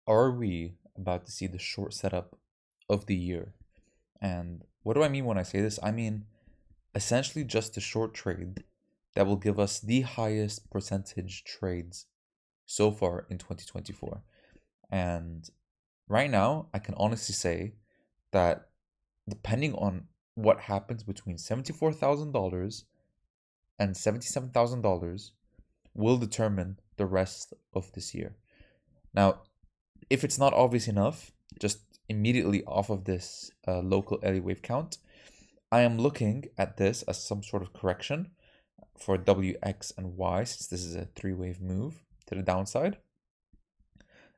Are we about to see the short setup of the year? And what do I mean when I say this? I mean essentially just a short trade that will give us the highest percentage trades so far in 2024. And right now, I can honestly say that depending on what happens between $74,000 and $77,000 will determine the rest of this year. Now, if it's not obvious enough, just immediately off of this local Elliott wave count, I am looking at this as some sort of correction for W, X, and Y, since this is a three-wave move to the downside.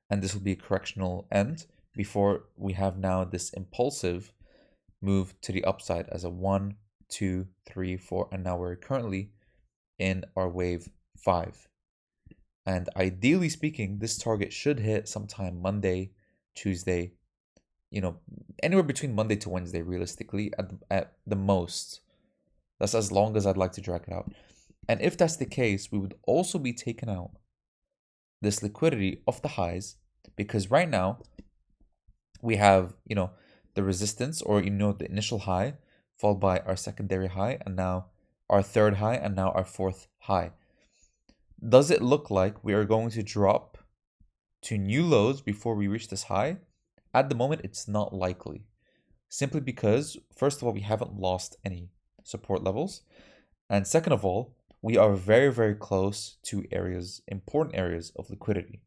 And this will be a correctional end before we have now this impulsive move to the upside as a 1, 2, 3, 4, and now we're currently in our wave 5. And ideally speaking, this target should hit sometime Monday, Tuesday, anywhere between Monday to Wednesday, realistically, at the most. That's as long as I'd like to drag it out. And if that's the case, we would also be taking out this liquidity off the highs, because right now we have, the resistance, or, the initial high, followed by our secondary high, and now our third high, and now our fourth high. Does it look like we are going to drop to new lows before we reach this high? At the moment, it's not likely. Simply because, first of all, we haven't lost any support levels. And second of all, we are very, very close to important areas of liquidity.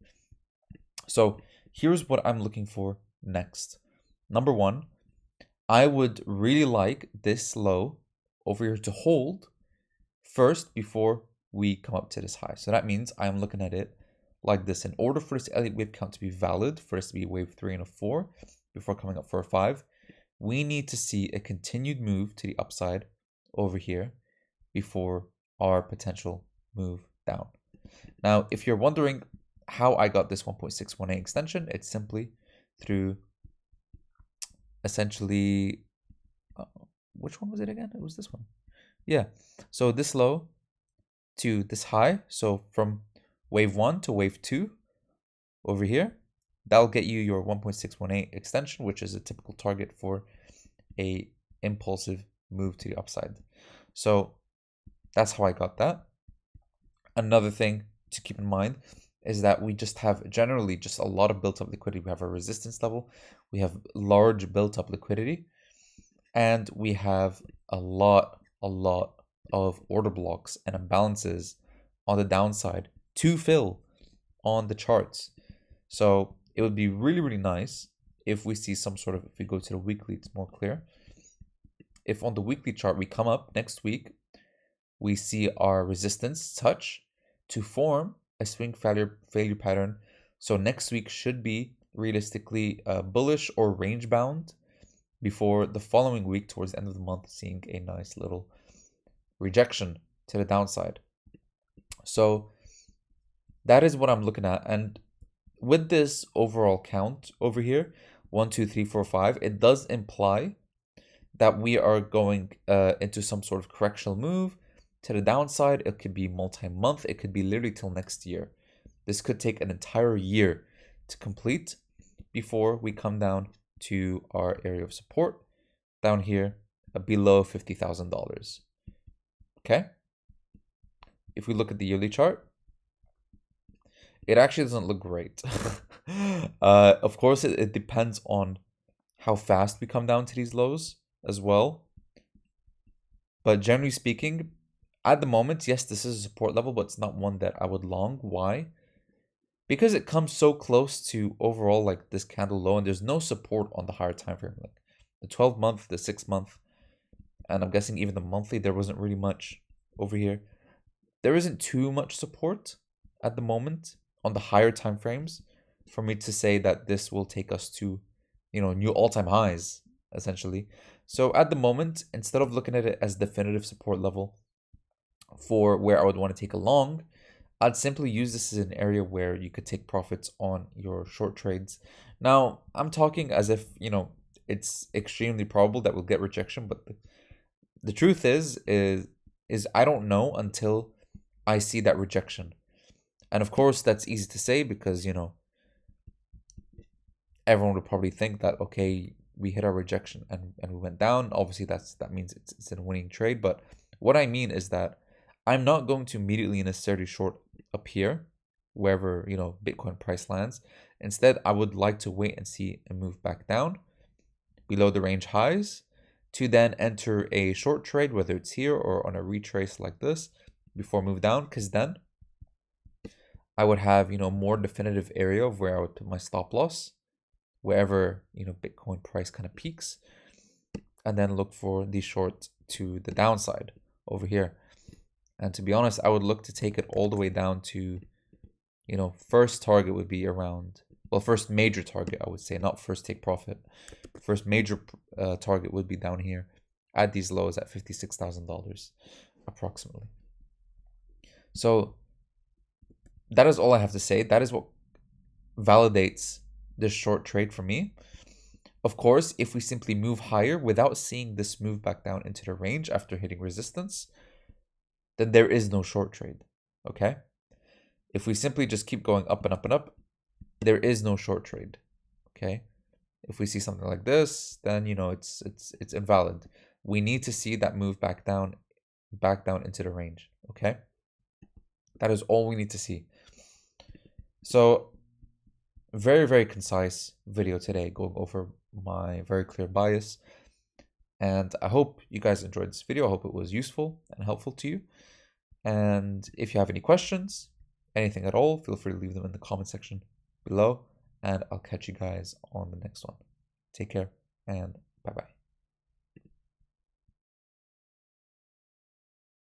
So here's what I'm looking for next. Number one, I would really like this low over here to hold first before we come up to this high. So that means I'm looking at it like this. In order for this Elliott wave count to be valid, for this to be a wave 3 and a 4 before coming up for a 5, we need to see a continued move to the upside over here before our potential move down. Now, if you're wondering how I got this 1.618 extension, it's simply through essentially, which one was it again? It was this one. Yeah, so this low to this high, so from wave 1 to wave 2 over here, that'll get you your 1.618 extension, which is a typical target for a impulsive move to the upside. So that's how I got that. Another thing to keep in mind is that we just have generally just a lot of built up liquidity. We have a resistance level, we have large built up liquidity, and we have a lot of order blocks and imbalances on the downside to fill on the charts. So it would be really, really nice if we see some sort of, if we go to the weekly, it's more clear. If on the weekly chart we come up next week, we see our resistance touch to form a swing failure pattern. So next week should be realistically bullish or range bound before the following week towards the end of the month seeing a nice little rejection to the downside. So that is what I'm looking at. And with this overall count over here, 1, 2, 3, 4, 5, it does imply that we are going into some sort of correctional move to the downside. It could be multi-month, it could be literally till next year. This could take an entire year to complete before we come down to our area of support down here below $50,000. Okay? If we look at the yearly chart, it actually doesn't look great. Of course, it depends on how fast we come down to these lows as well. But generally speaking, at the moment, yes, this is a support level, but it's not one that I would long. Why? Because it comes so close to overall like this candle low, and there's no support on the higher time frame, like the 12-month, the 6-month, and I'm guessing even the monthly, there wasn't really much over here. There isn't too much support at the moment on the higher time frames for me to say that this will take us to, new all-time highs, essentially. So at the moment, instead of looking at it as definitive support level for where I would want to take a long, I'd simply use this as an area where you could take profits on your short trades. Now, I'm talking as if, it's extremely probable that we'll get rejection. But the truth is I don't know until I see that rejection. And of course, that's easy to say because, everyone would probably think that, okay, we hit our rejection and we went down. Obviously, that means it's a winning trade. But what I mean is that I'm not going to immediately necessarily short up here, wherever, Bitcoin price lands. Instead, I would like to wait and see a move back down below the range highs to then enter a short trade, whether it's here or on a retrace like this, before move down, because then I would have, more definitive area of where I would put my stop loss, wherever, Bitcoin price kind of peaks, and then look for the short to the downside over here. And to be honest, I would look to take it all the way down to, first target would be around, well, first major target, I would say, not first take profit. First major target would be down here at these lows at $56,000 approximately. So that is all I have to say. That is what validates this short trade for me. Of course, if we simply move higher without seeing this move back down into the range after hitting resistance, then there is no short trade, okay? If we simply just keep going up and up and up, there is no short trade, okay? If we see something like this, then, it's invalid. We need to see that move back down into the range, okay? That is all we need to see. So, very, very concise video today, going over my very clear bias. And I hope you guys enjoyed this video. I hope it was useful and helpful to you. And if you have any questions, anything at all, feel free to leave them in the comment section below. And I'll catch you guys on the next one. Take care and bye-bye.